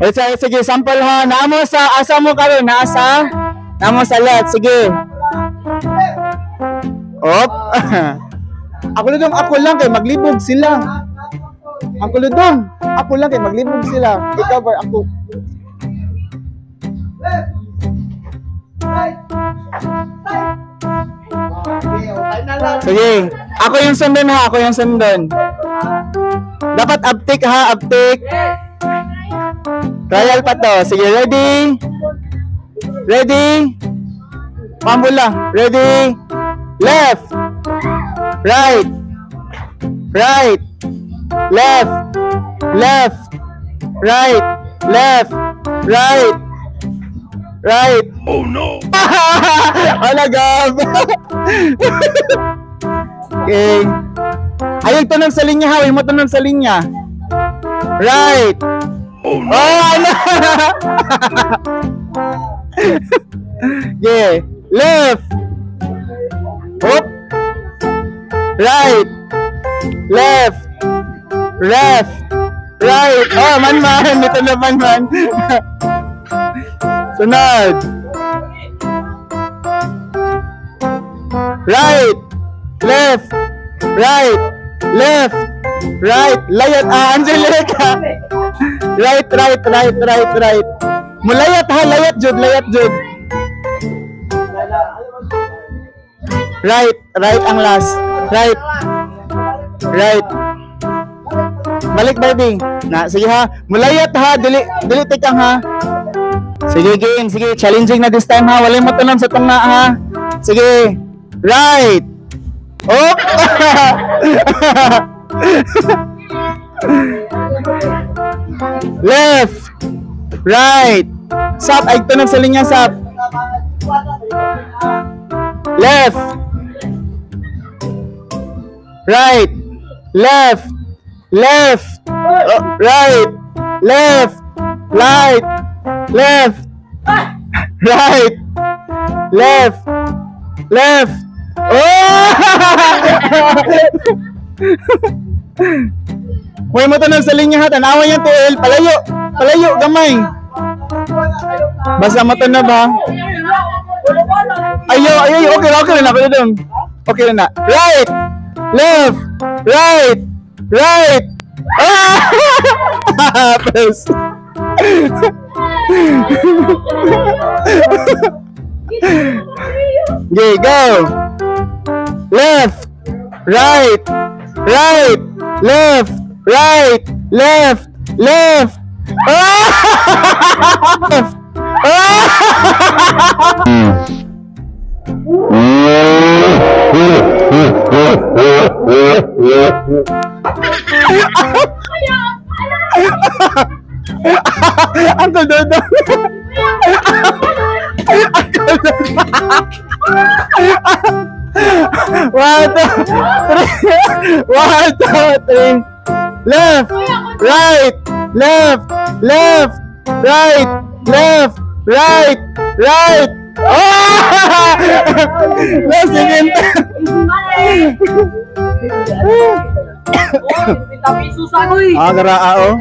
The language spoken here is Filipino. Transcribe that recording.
Sige, sample ha. Namo sa asa mo karon, nasa? Namo sa left, sige. Op. Ako lang kay maglibog sila. Ako lang kay maglibog sila. Ikaw ba ako? Sige, ako yung sundon ha, ako yung sundon. Dapat uptick ha, uptick. Trial pa to. Sige, ready? Ready? Pambula. Ready? Left. Right. Right. Left. Left. Right. Left. Right. Right. Oh no. Alagab. Okay. Ayaw tunog sa linya ha. Ayaw mo tunog sa linya. Right. Oh no. Oh, ano? Yeah. Left. Up. Right. Left. Left. Right. Oh, man. Ito na man. Sunod. Right. Left. Right. Left. Right. Layat. Angelica. Right. Mulayat ha. Layat jud. Right ang last. Right. Balik Barbie. Sige ha. Mulayat ha. Dili tikang ha. Sige game. Sige, challenging na this time ha. Walay mo tunom sa tunga ha. Sige. Right. Oh. Left. Right. Sap ay tunog sa linya sap. Left. Right. Left. Right. Left. Right. Left. Oh! Huwag mo tanong sa linya ha. Tanawan yung tuil. Palayo gamay. Basta mo tanong ba? Ayaw. Okay na. Okay na. Right. Left. Right. Press. Okay, go. Left. Right. Left. Left. Uncle Dodo. One, two, three. Left. Right. Last again. Garaa oh.